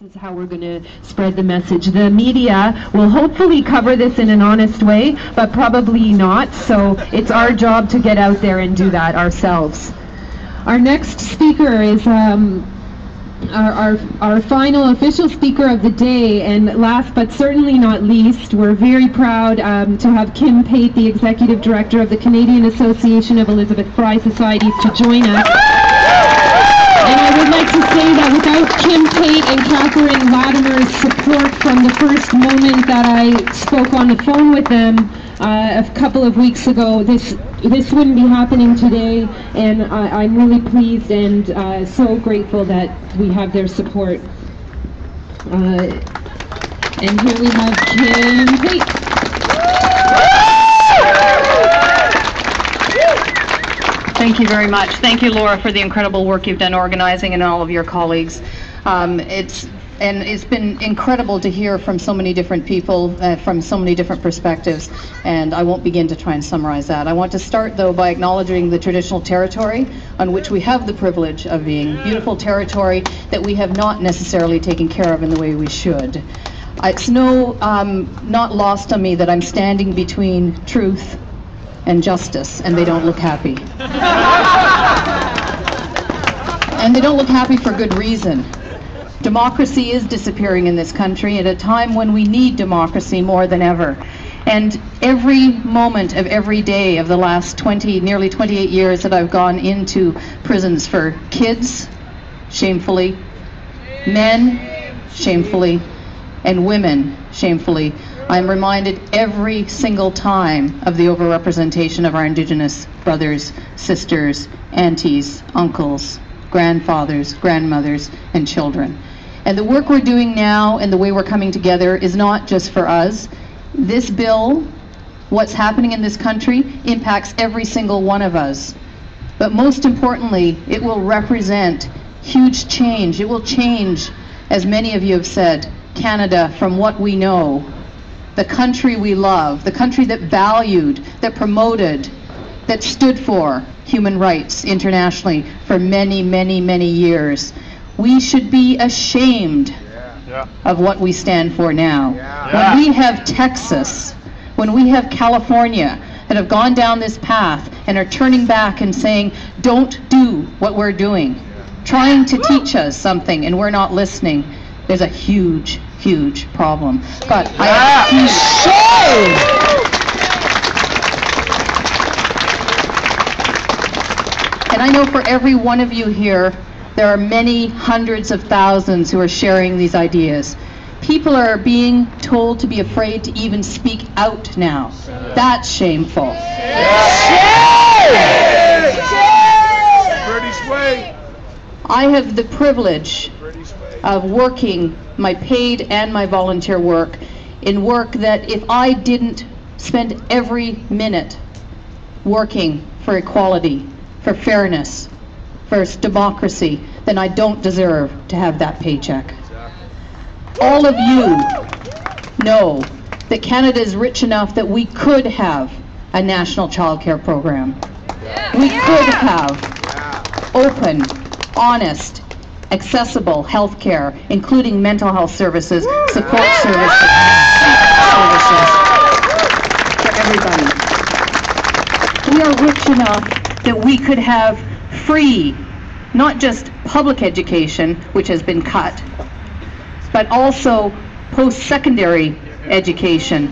is how we're going to spread the message. The media will hopefully cover this in an honest way, but probably not, so it's our job to get out there and do that ourselves. Our next speaker is our final official speaker of the day, and last but certainly not least, we're very proud to have Kim Pate, the Executive Director of the Canadian Association of Elizabeth Fry Societies, to join us. And I would like to say that without Kim Pate and Catherine Latimer's support from the first moment that I spoke on the phone with them a couple of weeks ago, this wouldn't be happening today, and I'm really pleased and so grateful that we have their support. And here we have Kim Pate. Thank you very much. Thank you, Laura, for the incredible work you've done organizing, and all of your colleagues. It's been incredible to hear from so many different people, from so many different perspectives, and I won't begin to try and summarize that. I want to start, though, by acknowledging the traditional territory on which we have the privilege of being, beautiful territory that we have not necessarily taken care of in the way we should. It's not lost on me that I'm standing between truth and justice, and they don't look happy. And they don't look happy for good reason. Democracy is disappearing in this country at a time when we need democracy more than ever. And every moment of every day of the last nearly 28 years that I've gone into prisons for kids, shamefully, men, shamefully, and women, shamefully, I'm reminded every single time of the overrepresentation of our Indigenous brothers, sisters, aunties, uncles, grandfathers, grandmothers, and children. And the work we're doing now and the way we're coming together is not just for us. This bill, what's happening in this country, impacts every single one of us. But most importantly, it will represent huge change. It will change, as many of you have said, Canada from what we know. The country we love, the country that valued, that promoted, that stood for human rights internationally for many, many, many years. We should be ashamed of what we stand for now. When we have Texas, when we have California that have gone down this path and are turning back and saying, don't do what we're doing, trying to teach us something and we're not listening, there's a huge, huge problem. But and I know for every one of you here, there are many hundreds of thousands who are sharing these ideas. People are being told to be afraid to even speak out now. That's shameful. I have the privilege of working my paid and my volunteer work in work that if I didn't spend every minute working for equality, for fairness, for democracy, then I don't deserve to have that paycheck. All of you know that Canada is rich enough that we could have a national childcare program. We could have open, honest, accessible health care, including mental health services, support services for everybody. We are rich enough that we could have free, not just public education, which has been cut, but also post-secondary education.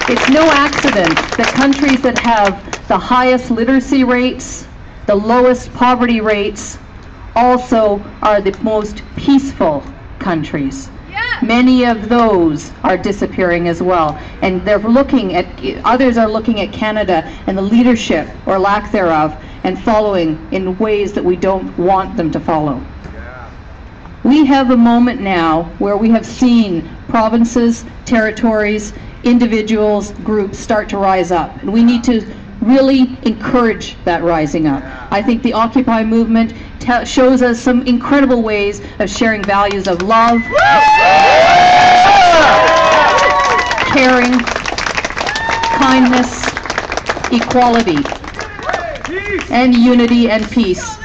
It's no accident that countries that have the highest literacy rates, the lowest poverty rates, also are the most peaceful countries. Many of those are disappearing as well, and they're looking at, others are looking at Canada and the leadership, or lack thereof, and following in ways that we don't want them to follow. We have a moment now where we have seen provinces, territories, individuals, groups start to rise up, and we need to really encourage that rising up. I think the Occupy movement shows us some incredible ways of sharing values of love, caring, kindness, equality, and unity and peace.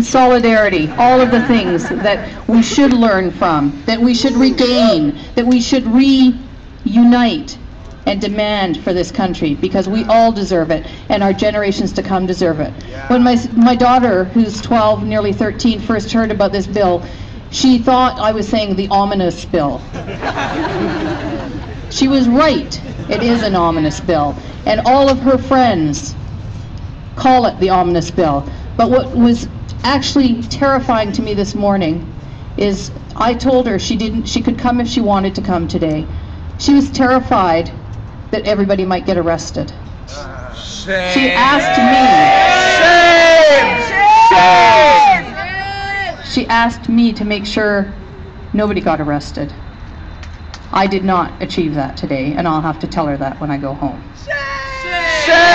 solidarity, all of the things that we should learn from, that we should regain, that we should reunite and demand for this country, because we all deserve it, and our generations to come deserve it. When my daughter, who's 12, nearly 13, first heard about this bill, she thought I was saying the ominous bill. She was right. It is an ominous bill. And all of her friends call it the ominous bill. But what was actually terrifying to me this morning is I told her she could come if she wanted to come today. She was terrified that everybody might get arrested. Shame. She asked me. She asked me to make sure nobody got arrested. I did not achieve that today, and I'll have to tell her that when I go home. Shame.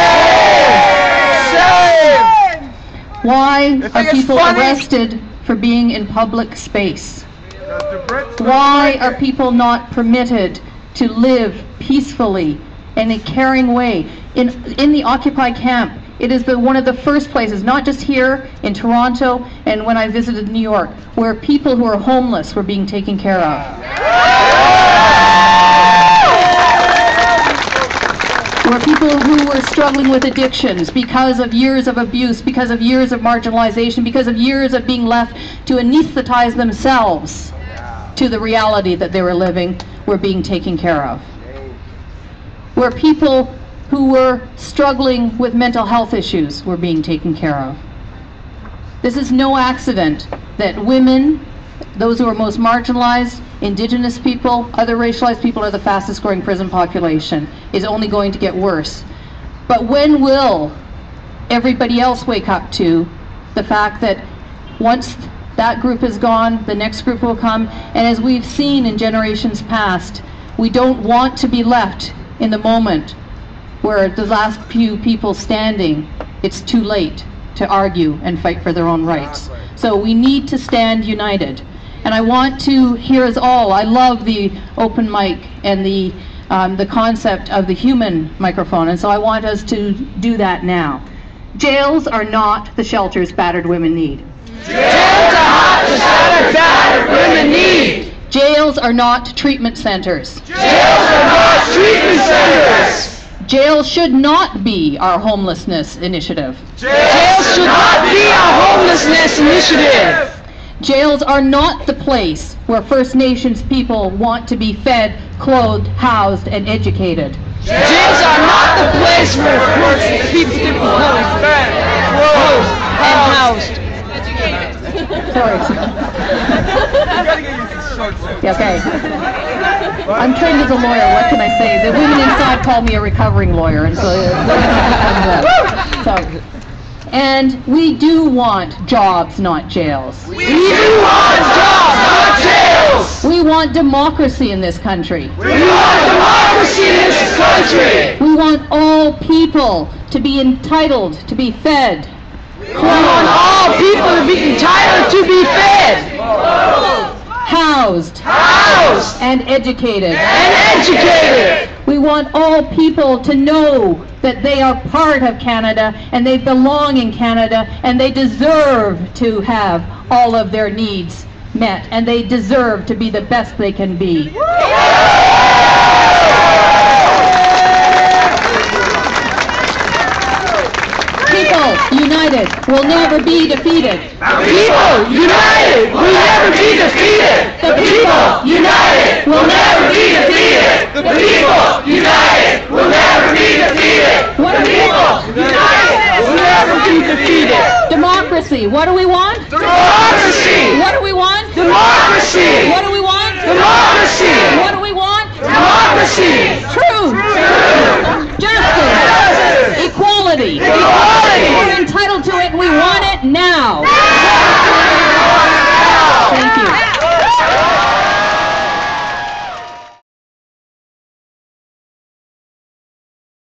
Why are people arrested for being in public space? Why are people not permitted to live peacefully in a caring way? In the Occupy camp, it is one of the first places, not just here in Toronto and when I visited New York, where people who are homeless were being taken care of. Where people who were struggling with addictions because of years of abuse, because of years of marginalization, because of years of being left to anesthetize themselves to the reality that they were living, were being taken care of. Where people who were struggling with mental health issues were being taken care of. This is no accident that women, those who are most marginalized, Indigenous people, other racialized people are the fastest growing prison population. Is only going to get worse. But when will everybody else wake up to the fact that once that group is gone, the next group will come? And as we've seen in generations past, we don't want to be left in the moment where the last few people standing, it's too late to argue and fight for their own rights. So we need to stand united. And I want to hear us all. I love the open mic and the concept of the human microphone, and so I want us to do that now. Jails are not the shelters battered women need. Jails are not the shelters battered women need. Jails are not treatment centers. Jails are not treatment centers. Jails should not be our homelessness initiative. Jails should not be our homelessness initiative. Jails are not the place where First Nations people want to be fed, clothed, housed, and educated. Jails are not the place where First people want to be fed, clothed, and housed. Sorry. Okay. I'm trained as a lawyer. What can I say? The women inside call me a recovering lawyer, and so. And we do want jobs, not jails. We do want jobs, not jails. We want democracy in this country. We want democracy in this country. We want all people to be entitled to be fed. We want all people to be entitled to be fed, housed, and educated. We want all people to know that they are part of Canada and they belong in Canada and they deserve to have all of their needs met and they deserve to be the best they can be. People united will never be defeated. People united will never be defeated. The people united will never be defeated. The people united will never be defeated. What do we want? United will never be defeated. Democracy. What do we want? Democracy. What do we want? Democracy. What do we want? Democracy. What do we want? Democracy. Truth. Justice. Equality. Equality. We're entitled to it. We want it now.